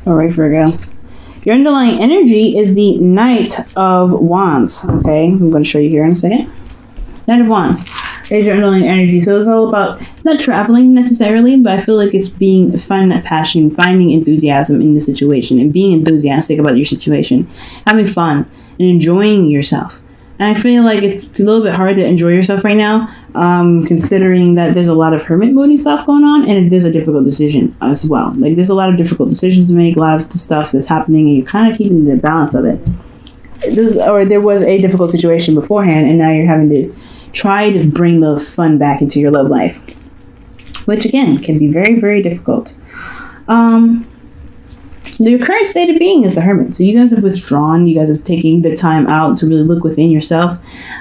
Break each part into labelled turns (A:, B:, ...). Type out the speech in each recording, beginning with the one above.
A: All right, Virgo. Your underlying energy is the Knight of Wands. Okay, I'm going to show you here in a second. Knight of Wands is your underlying energy. So it's all about not traveling necessarily, but I feel like it's finding that passion, finding enthusiasm in the situation, and being enthusiastic about your situation, having fun, and enjoying yourself. And I feel like it's a little bit hard to enjoy yourself right now, considering that there's a lot of hermit moding stuff going on, and it is a difficult decision as well. Like, there's a lot of difficult decisions to make, a lot of stuff that's happening, and you're kind of keeping the balance of it. There was a difficult situation beforehand, and now you're having to try to bring the fun back into your love life, which again can be very, very difficult. Your current state of being is the Hermit. So you guys have withdrawn. You guys have taken the time out to really look within yourself,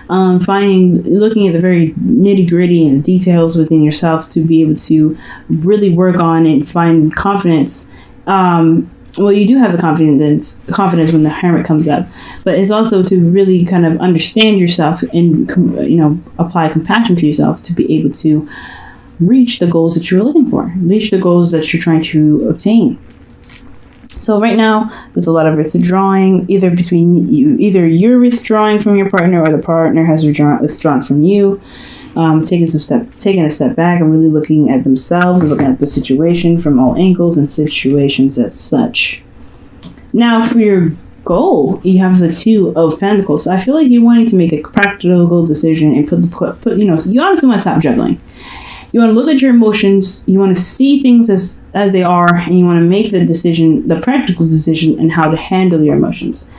A: looking at the very nitty gritty and the details within yourself to be able to really work on and find confidence. Well, you do have the confidence when the Hermit comes up, but it's also to really kind of understand yourself and, apply compassion to yourself to be able to reach the goals that you're looking for, reach the goals that you're trying to obtain. So right now, there's a lot of withdrawing, either you're withdrawing from your partner or the partner has withdrawn from you, taking a step back and really looking at themselves, looking at the situation from all angles and situations as such. Now, for your goal, you have the Two of Pentacles. So I feel like you're wanting to make a practical decision and so you honestly want to stop juggling. You want to look at your emotions, you want to see things as they are, and you want to make the practical decision and how to handle your emotions.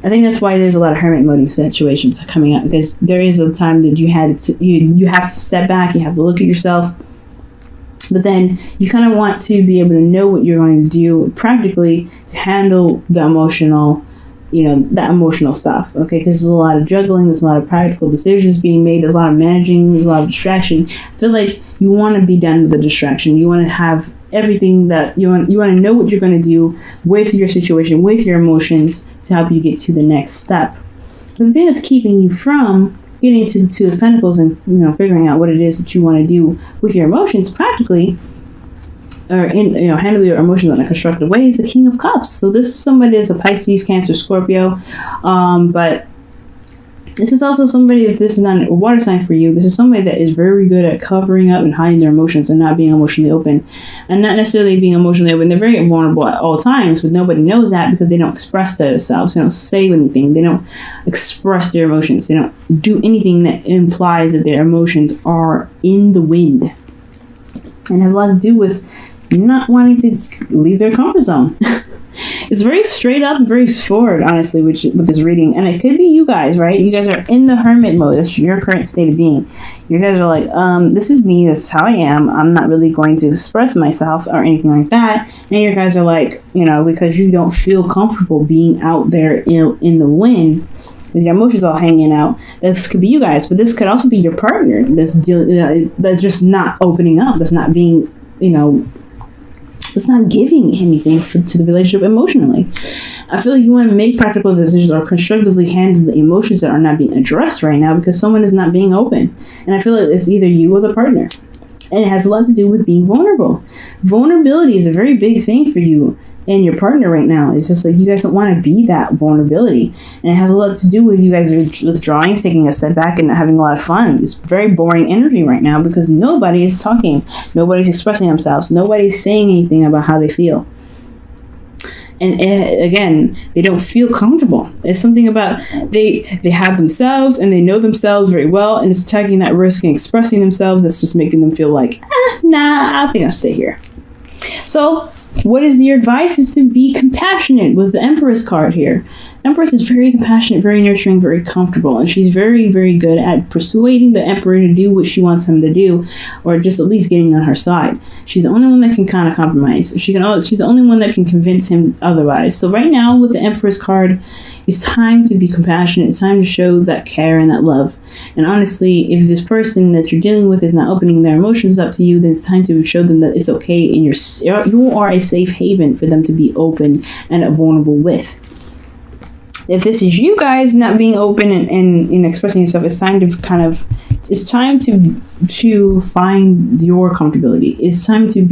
A: I think that's why there's a lot of hermit moding situations coming up, because there is a time that you have to step back, you have to look at yourself, but then you kind of want to be able to know what you're going to do practically to handle the emotional stuff, okay? Because there's a lot of juggling, there's a lot of practical decisions being made, there's a lot of managing, there's a lot of distraction. I feel like you want to be done with the distraction. You want to have everything that you want to know what you're going to do with your situation, with your emotions, to help you get to the next step. But the thing that's keeping you from getting to the Two of Pentacles and figuring out what it is that you want to do with your emotions practically, or handle your emotions in a constructive way, is the King of Cups. So this is somebody that's a Pisces, Cancer, Scorpio, but this is also somebody that this is not a water sign for you. This is somebody that is very good at covering up and hiding their emotions and not being emotionally open, and not necessarily being emotionally open. They're very vulnerable at all times, but nobody knows that because they don't express themselves. They don't say anything. They don't express their emotions. They don't do anything that implies that their emotions are in the wind, and has a lot to do with not wanting to leave their comfort zone. It's very straight up, very forward, honestly, with this reading. And it could be you guys, right? You guys are in the hermit mode. That's your current state of being. You guys are like, this is me. This is how I am. I'm not really going to express myself or anything like that. And you guys are like, because you don't feel comfortable being out there in the wind with your emotions all hanging out. This could be you guys, but this could also be your partner that's that's just not opening up. That's not being, it's not giving anything to the relationship emotionally. I feel like you want to make practical decisions or constructively handle the emotions that are not being addressed right now because someone is not being open. And I feel like it's either you or the partner. And it has a lot to do with being vulnerable. Vulnerability is a very big thing for you and your partner right now. It's just like you guys don't want to be that vulnerability. And it has a lot to do with you guys withdrawing, taking a step back and not having a lot of fun. It's very boring energy right now because nobody is talking. Nobody's expressing themselves. Nobody's saying anything about how they feel. And again, they don't feel comfortable. It's something about they have themselves and they know themselves very well, and it's taking that risk and expressing themselves that's just making them feel like, nah, I think I'll stay here. So what is your advice is to be compassionate with the Empress card here. Empress is very compassionate, very nurturing, very comfortable, and she's very, very good at persuading the Emperor to do what she wants him to do, or just at least getting on her side. She's the only one that can kind of compromise. She's the only one that can convince him otherwise. So right now with the Empress card, it's time to be compassionate. It's time to show that care and that love. And honestly, if this person that you're dealing with is not opening their emotions up to you, then it's time to show them that it's okay and you are a safe haven for them to be open and vulnerable with. If this is you guys not being open and expressing yourself, it's time to find your comfortability. It's time to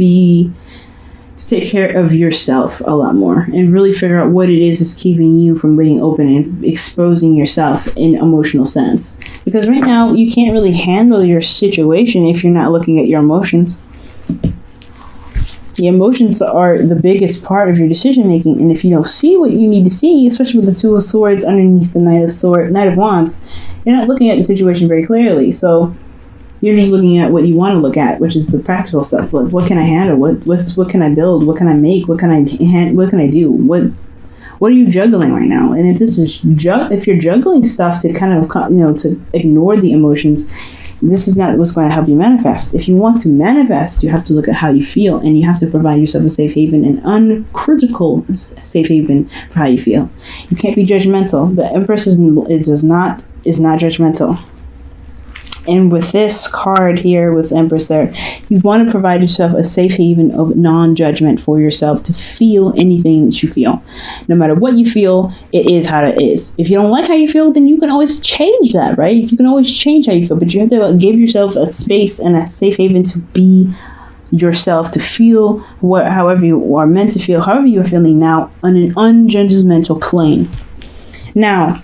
A: to take care of yourself a lot more and really figure out what it is that's keeping you from being open and exposing yourself in emotional sense. Because right now, you can't really handle your situation if you're not looking at your emotions. The emotions are the biggest part of your decision making, and if you don't see what you need to see, especially with the Two of Swords underneath the Knight of Wands, you're not looking at the situation very clearly. So you're just looking at what you want to look at, which is the practical stuff. Like, what can I handle? What can I build? What can I make? What can I do? What are you juggling right now? And if this is if you're juggling stuff to kind of to ignore the emotions, this is not what's going to help you manifest. If you want to manifest, you have to look at how you feel, and you have to provide yourself a safe haven, an uncritical safe haven for how you feel. You can't be judgmental. The Empress is not judgmental. And with this card here with Empress there, you want to provide yourself a safe haven of non-judgment for yourself to feel anything that you feel. No matter what you feel, it is how it is. If you don't like how you feel, then you can always change that, right? You can always change how you feel, but you have to give yourself a space and a safe haven to be yourself, to feel however you are meant to feel, however you are feeling now on an unjudgmental plane. Now,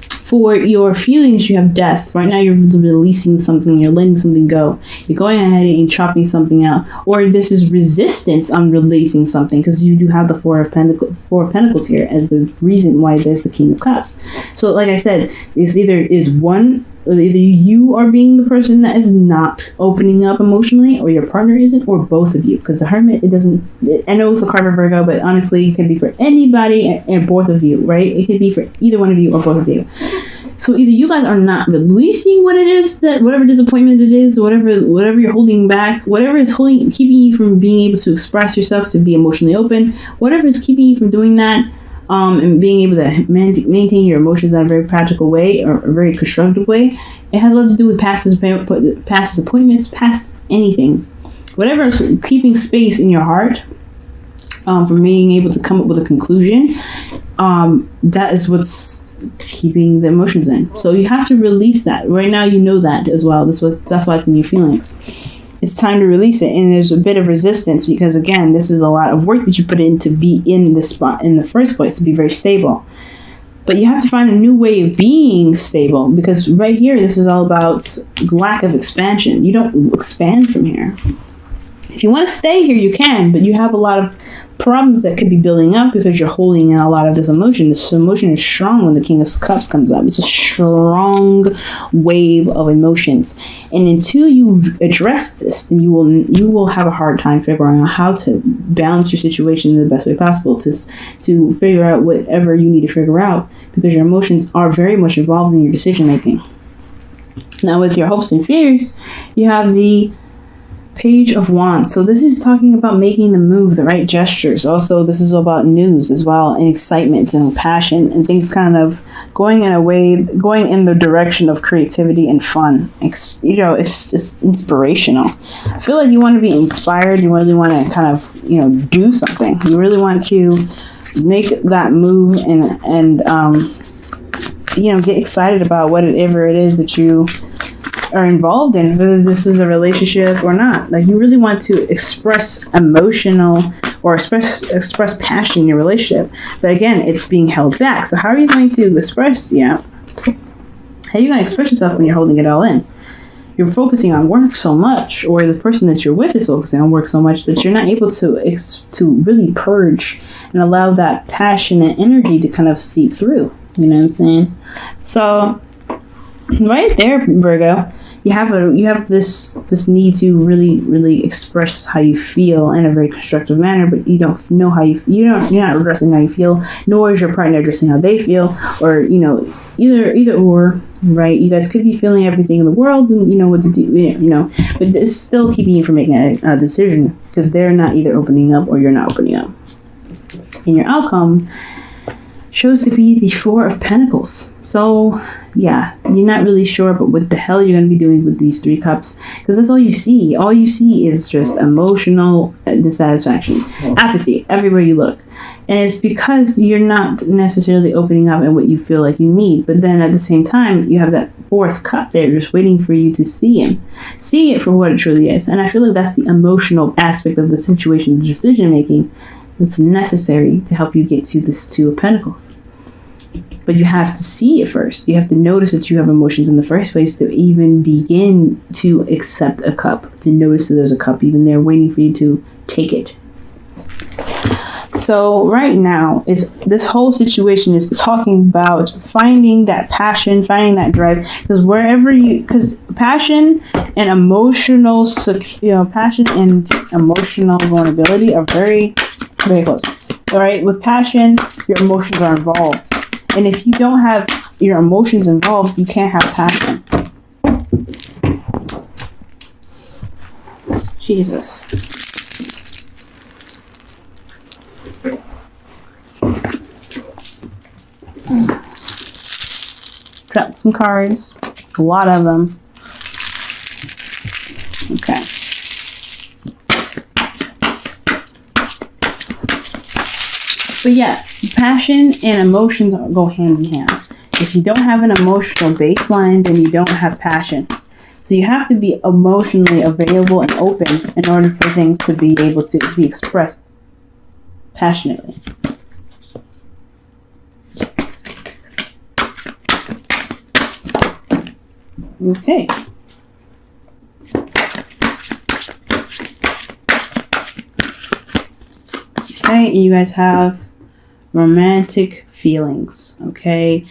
A: for your feelings, you have death. Right now, you're releasing something. You're letting something go. You're going ahead and chopping something out. Or this is resistance on releasing something, because you do have the Four of Pentacles here as the reason why there's the King of Cups. So, like I said, either you are being the person that is not opening up emotionally, or your partner isn't, or both of you. Because the Hermit, I know it's a card for Virgo, but honestly, it can be for anybody and both of you, right? It could be for either one of you or both of you. So either you guys are not releasing what it is, that whatever disappointment it is, whatever you're holding back, whatever is keeping you from being able to express yourself, to be emotionally open, whatever is keeping you from doing that, and being able to maintain your emotions in a very practical way, or a very constructive way, it has a lot to do with past disappointments, past anything. Whatever is keeping space in your heart from being able to come up with a conclusion, that is what's keeping the emotions in. So you have to release that. Right now, you know that as well. That's why it's in your feelings. It's time to release it, and there's a bit of resistance because, again, this is a lot of work that you put in to be in this spot in the first place, to be very stable. But you have to find a new way of being stable, because right here, this is all about lack of expansion. You don't expand from here. If you want to stay here, you can, but you have a lot of problems that could be building up because you're holding in a lot of this emotion. This emotion is strong when the King of Cups comes up. It's a strong wave of emotions. And until you address this, then you will have a hard time figuring out how to balance your situation in the best way possible, to figure out whatever you need to figure out, because your emotions are very much involved in your decision making. Now, with your hopes and fears, you have the Page of Wands. So this is talking about making the move, the right gestures. Also, this is about news as well, and excitement and passion, and things kind of going in the direction of creativity and fun. It's inspirational. I feel like you want to be inspired. You really want to kind of, do something. You really want to make that move and get excited about whatever it is that you are involved in, whether this is a relationship or not. Like, you really want to express emotional or express passion in your relationship, but again, it's being held back. So how are you going to express how are you going to express yourself when you're holding it all in? You're focusing on work so much, or the person that you're with is focusing on work so much, that you're not able to really purge and allow that passion and energy to kind of seep through. You know what I'm saying? So right there, Virgo, you have this need to really, really express how you feel in a very constructive manner, but you don't know how you're not addressing how you feel, nor is your partner addressing how they feel, or either or, right? You guys could be feeling everything in the world and you know what to do, but it's still keeping you from making a decision, because they're not either opening up or you're not opening up. And your outcome shows to be the Four of Pentacles. So yeah, you're not really sure about what the hell you're going to be doing with these 3 cups, because that's all you see. All you see is just emotional dissatisfaction, apathy everywhere you look. And it's because you're not necessarily opening up at what you feel like you need. But then at the same time, you have that fourth cup there just waiting for you to see him. See it for what it truly is. And I feel like that's the emotional aspect of the situation, the decision making, that's necessary to help you get to this Two of Pentacles. But you have to see it first. You have to notice that you have emotions in the first place to even begin to accept a cup, to notice that there's a cup even there waiting for you to take it. So right now, this whole situation is talking about finding that passion, finding that drive, because passion and emotional, passion and emotional vulnerability are very, very close. All right, with passion, your emotions are involved, and if you don't have your emotions involved, you can't have passion. Jesus. Dropped some cards, a lot of them. Okay. But yeah, passion and emotions go hand in hand. If you don't have an emotional baseline, then you don't have passion. So you have to be emotionally available and open in order for things to be able to be expressed passionately. Okay. Okay, you guys have romantic feelings. Okay,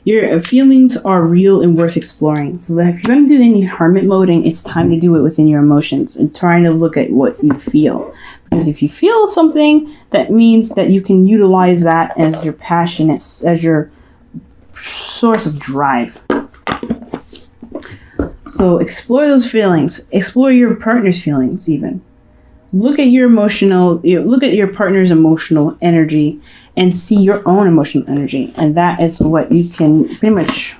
A: your feelings are real and worth exploring. So that if you're going to do any hermit moding, it's time to do it within your emotions and trying to look at what you feel. Because if you feel something, that means that you can utilize that as your passion, as your source of drive. So explore those feelings. Explore your partner's feelings even. Look at your partner's emotional energy and see your own emotional energy. And that is what you can pretty much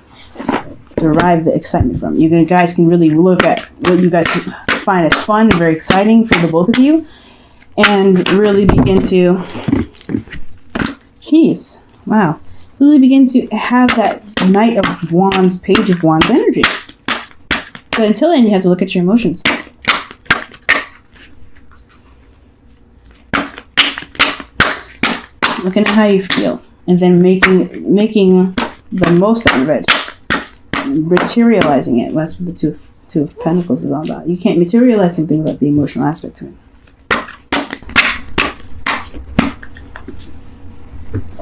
A: derive the excitement from. You guys can really look at what you guys find as fun and very exciting for the both of you. And really begin to, really begin to have that Knight of Wands, Page of Wands energy. But until then, you have to look at your emotions. Looking at how you feel, and then making the most out of it, materializing it. That's what the two of Pentacles is all about. You can't materialize something without the emotional aspect to it.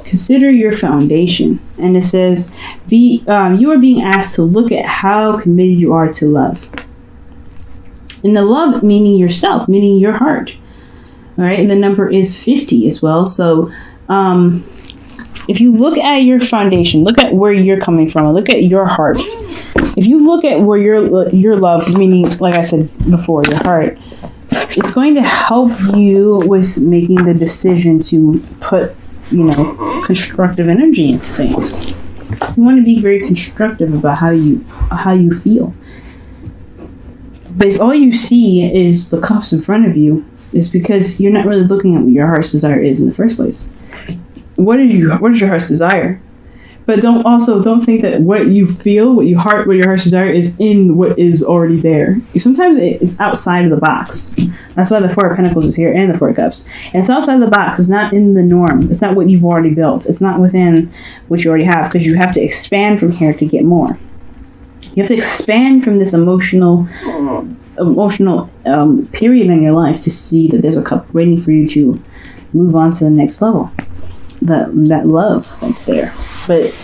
A: Consider your foundation, and it says, you are being asked to look at how committed you are to love. And the love meaning yourself, meaning your heart. All right, and the number is 50 as well. So if you look at your foundation, look at where you're coming from, look at your hearts. If you look at where your love, meaning, like I said before, your heart, it's going to help you with making the decision to put, constructive energy into things. You want to be very constructive about how you feel. But if all you see is the cups in front of you, it's because you're not really looking at what your heart's desire is in the first place. What is your heart's desire? But don't think that what you feel, what your heart's desire is in what is already there. Sometimes it's outside of the box. That's why the Four of Pentacles is here and the Four of Cups. And it's outside of the box. It's not in the norm. It's not what you've already built. It's not within what you already have, because you have to expand from here to get more. You have to expand from this emotional period in your life to see that there's a cup waiting for you to move on to the next level. That love that's there. But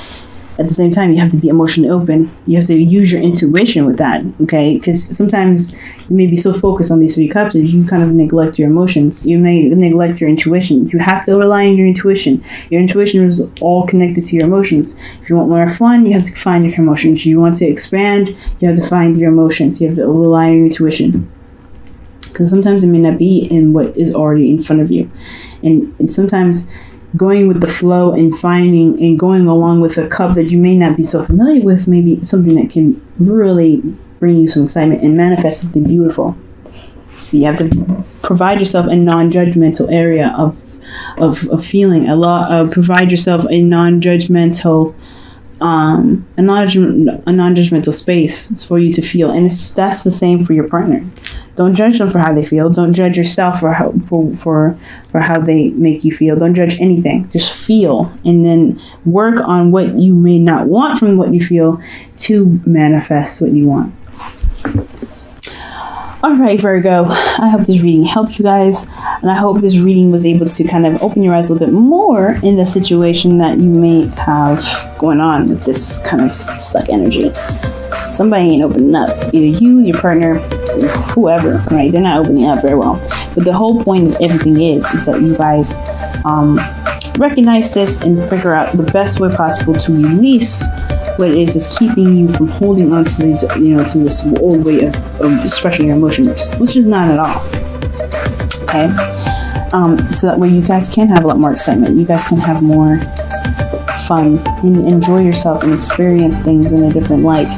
A: at the same time, you have to be emotionally open. You have to use your intuition with that, okay? Because sometimes you may be so focused on these three cups that you kind of neglect your emotions. You may neglect your intuition. You have to rely on your intuition. Your intuition is all connected to your emotions. If you want more fun, you have to find your emotions. If you want to expand, you have to find your emotions. You have to rely on your intuition. Because sometimes it may not be in what is already in front of you. And sometimes going with the flow and finding and going along with a cup that you may not be so familiar with, maybe something that can really bring you some excitement and manifest something beautiful. You have to provide yourself a non-judgmental area of of feeling, provide yourself a non-judgmental a non-judgmental space for you to feel, and that's the same for your partner. Don't judge them for how they feel. Don't judge yourself for how they make you feel. Don't judge anything. Just feel, and then work on what you may not want from what you feel to manifest what you want. All right, Virgo, I hope this reading helped you guys, and I hope this reading was able to kind of open your eyes a little bit more in the situation that you may have going on with this kind of stuck energy. Somebody ain't opening up. Either you, your partner, whoever, right? They're not opening up very well. But the whole point of everything is that you guys recognize this and figure out the best way possible to release what it is keeping you from holding on to these, to this old way of expressing your emotions, which is not at all. Okay? So that way you guys can have a lot more excitement. You guys can have more fun and enjoy yourself and experience things in a different light.